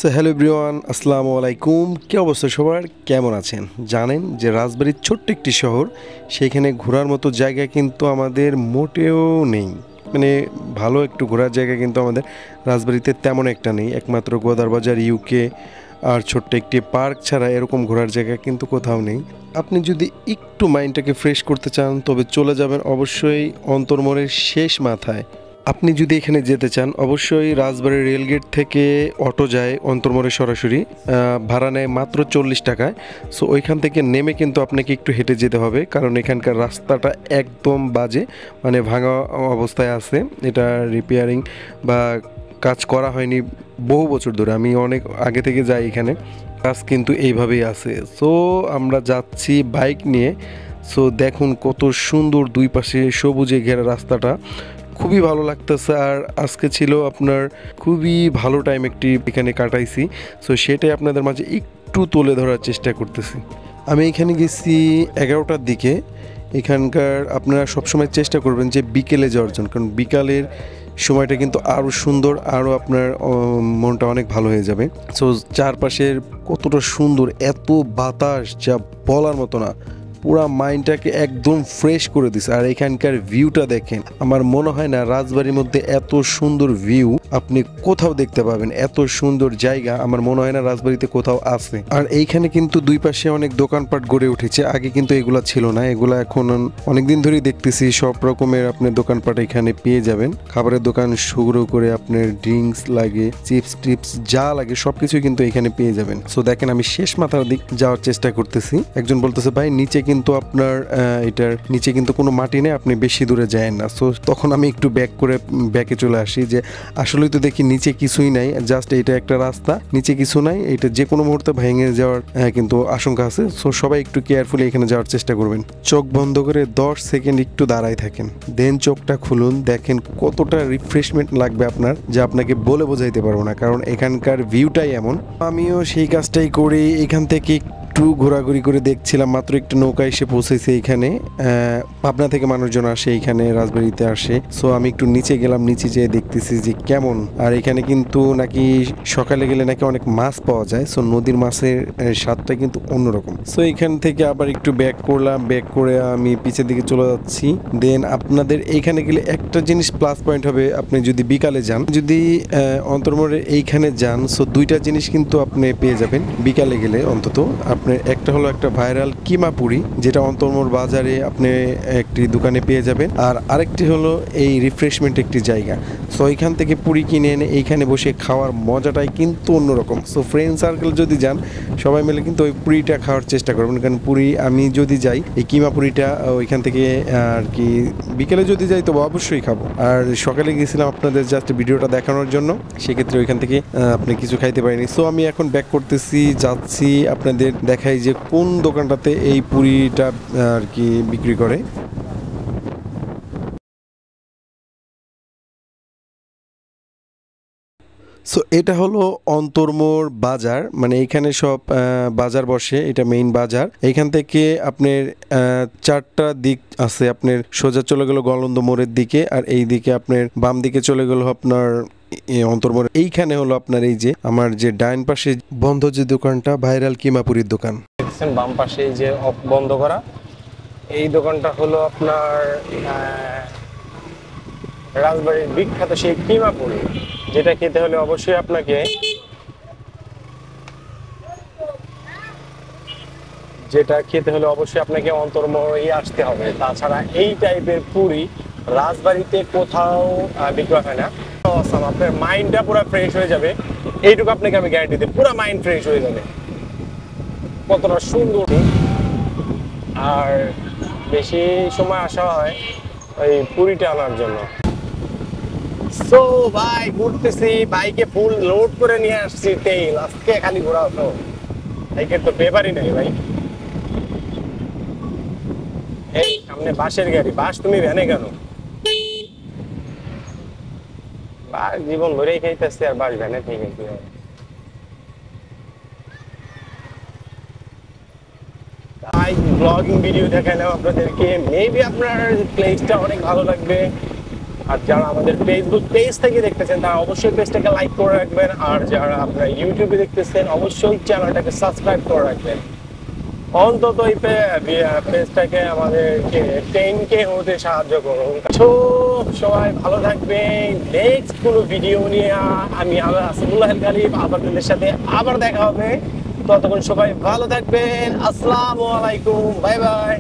So hello everyone, আসসালামু আলাইকুম। কী অবস্থা সবার, কেমন আছেন? জানেন যে রাজবাড়ির ছোট্ট একটি শহর, সেখানে ঘোরার মতো জায়গা কিন্তু আমাদের মোটেও নেই। মানে ভালো একটু ঘোরার জায়গা কিন্তু আমাদের রাজবাড়িতে তেমন একটা নেই। একমাত্র গোদারবাজার ইউকে আর ছোট্ট একটি পার্ক ছাড়া এরকম ঘোরার জায়গা কিন্তু কোথাও নেই। আপনি যদি একটু মাইন্ডটাকে ফ্রেশ করতে চান তবে চলে যাবেন অবশ্যই অন্তরমোড়ের শেষ মাথায়। আপনি যদি এখানে যেতে চান অবশ্যই রাজবাড়ী রেলগেট থেকে অটো যায় অন্তরমোড়ে সরাসরি, ভাড়া নেয় মাত্র 40 টাকায়। সো ওইখান থেকে নেমে কিন্তু আপনাকে একটু হেঁটে যেতে হবে, কারণ এখানকার রাস্তাটা একদম বাজে, মানে ভাঙা অবস্থায় আছে। এটা রিপেয়ারিং বা কাজ করা হয়নি বহু বছর ধরে। আমি অনেক আগে থেকে যাই এখানে, কাজ কিন্তু এইভাবেই আছে। সো আমরা যাচ্ছি বাইক নিয়ে। সো দেখুন কত সুন্দর, দুই পাশে সবুজে ঘেরা রাস্তাটা, খুবই ভালো লাগতেছে। আর আজকে ছিল আপনার খুবই ভালো টাইম একটি এখানে কাটাইছি। সো সেটাই আপনাদের মাঝে একটু তুলে ধরার চেষ্টা করতেছি। আমি এখানে গেছি 11টার দিকে। এখানকার আপনারা সবসময় চেষ্টা করবেন যে বিকেলে যাওয়ার জন্য, কারণ বিকালের সময়টা কিন্তু আরও সুন্দর, আরও আপনার মনটা অনেক ভালো হয়ে যাবে। সো চারপাশের কতটা সুন্দর, এত বাতাস যা বলার মতো না, পুরা মাইন্ডটাকে একদম ফ্রেশ করে দিছে। আর এখানকার ভিউটা দেখেন, আমার মনে হয় না রাজবাড়ির মধ্যে এত সুন্দর ভিউ আপনি কোথাও দেখতে পাবেন। এত সুন্দর জায়গা আমার মনে হয় না রাজবাড়িতে কোথাও আছে। আর এইখানে কিন্তু দুই পাশে অনেক দোকানপাট গড়ে উঠেছে, আগে কিন্তু এগুলা ছিল না। এগুলা এখন অনেকদিন ধরেই দেখতেছি, সব রকমের আপনার দোকানপাট এখানে পেয়ে যাবেন। খাবারের দোকান শুরু করে আপনার ড্রিঙ্কস লাগে, চিপস টিপস যা লাগে সবকিছুই কিন্তু এখানে পেয়ে যাবেন। সো দেখেন আমি শেষ মাথার দিক যাওয়ার চেষ্টা করতেছি। একজন বলতেছে ভাই নিচে কিন্তু আপনার এটার নিচে কিন্তু কোনো মাটি নেই, আপনি বেশি দূরে যায় না। সো তখন আমি একটু ব্যাকে চলে আসি, যে আসলেই তো দেখি নিচে কিছুই নাই, জাস্ট এটা একটা রাস্তা, নিচে কিছু নাই, এটা যে কোনো মুহূর্তে ভেঙে যাওয়ার কিন্তু আশঙ্কা আছে। সো সবাই একটু কেয়ারফুলি এখানে যাওয়ার চেষ্টা করবেন। চোখ বন্ধ করে 10 সেকেন্ড একটু দাঁড়ায় থাকেন, দেন চোখটা খুলুন, দেখেন কতটা রিফ্রেশমেন্ট লাগবে আপনার, যা আপনাকে বলে বোঝাইতে পারবো না, কারণ এখানকার ভিউটাই এমন। আমিও সেই কাজটাই করি, এখান থেকে একটু ঘোরাঘুরি করে দেখছিলাম। মাত্র একটু নৌকা এসে পৌঁছেছে এখানে, পাবনা থেকে মানুষজন আসে এখানে রাজবাড়িতে আসে। সো আমি একটু নিচে গেলাম, নিচে যেয়ে দেখতেছি যে কেমন। আর এখানে কিন্তু নাকি সকালে গেলে নাকি অনেক মাছ পাওয়া যায়। সো নদীর মাছের স্বাদটা কিন্তু অন্যরকম। সো এখান থেকে আবার একটু ব্যাক করলাম, ব্যাক করে আমি পিছের দিকে চলে যাচ্ছি। দেন আপনাদের এইখানে গেলে একটা জিনিস প্লাস পয়েন্ট হবে, আপনি যদি বিকালে যান, যদি অন্তরমোড়ে এইখানে যান, সো দুইটা জিনিস কিন্তু আপনি পেয়ে যাবেন বিকালে গেলে অন্তত। আপনার একটা হলো একটা ভাইরাল কিমা পুরি, যেটা অন্তরমোড় বাজারে আপনি একটি দোকানে পেয়ে যাবেন। আর আরেকটি হলো এই রিফ্রেশমেন্ট একটি জায়গা। সো এখান থেকে পুরি কিনে এনে এইখানে বসে খাওয়ার মজাটাই কিন্তু অন্যরকম। সো ফ্রেন্ড সার্কেল যদি যান সবাই মিলে কিন্তু ওই পুরিটা খাওয়ার চেষ্টা করবেন, কারণ পুরি আমি যদি যাই এই কিমা পুরিটা ওইখান থেকে আর কি বিকেলে যদি যাই তো অবশ্যই খাবো। আর সকালে গিয়েছিলাম আপনাদের জাস্ট ভিডিওটা দেখানোর জন্য, সেক্ষেত্রে ওইখান থেকে আপনি কিছু খাইতে পারিনি। সো আমি এখন ব্যাক করতেছি, যাচ্ছি আপনাদের দেখাই যে কোন দোকানটাতে এই পুরিটা আর কি বিক্রি করে। সো এটা হলো অন্তরমোড় বাজার, মানে এখানে সব বাজার বসে, এটা মেইন বাজার। এখান থেকে আপনার 4টা দিক আছে। আপনার সোজা চলে গেল গলন্দ মোড়ের দিকে, আর এই দিকে আপনার বাম দিকে চলে গেল আপনার অন্তরমোড়। এইখানে হলো আপনার এই যে আমার যে ডাইন পাশে বন্ধ যে দোকানটা, ভাইরাল কিমাপুরির দোকান দেখছেন, বাম পাশে যে বন্ধ করা এই দোকানটা হলো আপনার রাজবাড়ির বিখ্যাত সেই কিমাপুরি, যেটা খেতে হলে অবশ্যই আপনাকে অন্তরমোড়ে আসতে হবে। তাছাড়া এই টাইপের পুরি রাজবাড়িতে কোথাও বিক্রি হয় না। আপনার মাইন্ডটা পুরো ফ্রেশ হয়ে যাবে, এইটুকু আপনাকে আমি গ্যারান্টি দিই, পুরো মাইন্ড ফ্রেশ হয়ে যাবে। কতটা সুন্দর। আর বেশি সময় আসা হয় ওই পুরিটা আনার জন্য। সো ভাই ঘুরতেছি, বাইকে ফুল লোড করে নিয়ে আসছি তেল, আজকে খালি ঘোরা হতো, বাইকের তো পেপারই নেই ভাই। এই সামনে বাসের গাড়ি, বাস তুমি ভ্যানে কেন? বাস জীবন ভরেই খাইতেছে, আর বাস ভ্যানে থেকে কি হয়? তাই ব্লগিং ভিডিও দেখালাম আপনাদেরকে, মেবি আপনার প্লেসটা অনেক ভালো লাগবে। আর যারা আমাদের ফেসবুক পেজ থেকে দেখতেছেন তারা অবশ্যই পেজটাকে লাইক করে রাখবেন, আর যারা আপনারা ইউটিউবে দেখতেছেন অবশ্যই চ্যানেলটাকে সাবস্ক্রাইব করে রাখবেন। অন্তত এই পেজটাকে আমাদেরকে 10K হতে সাহায্য করুন। তো সবাই ভালো থাকবেন। নেক্সট কোনো ভিডিও নিয়ে আমি আসিফুল্লাহ আল গালিব আপনাদের সাথে আবার দেখা হবে। ততক্ষণ সবাই ভালো থাকবেন। আসসালামু আলাইকুম, বাই বাই।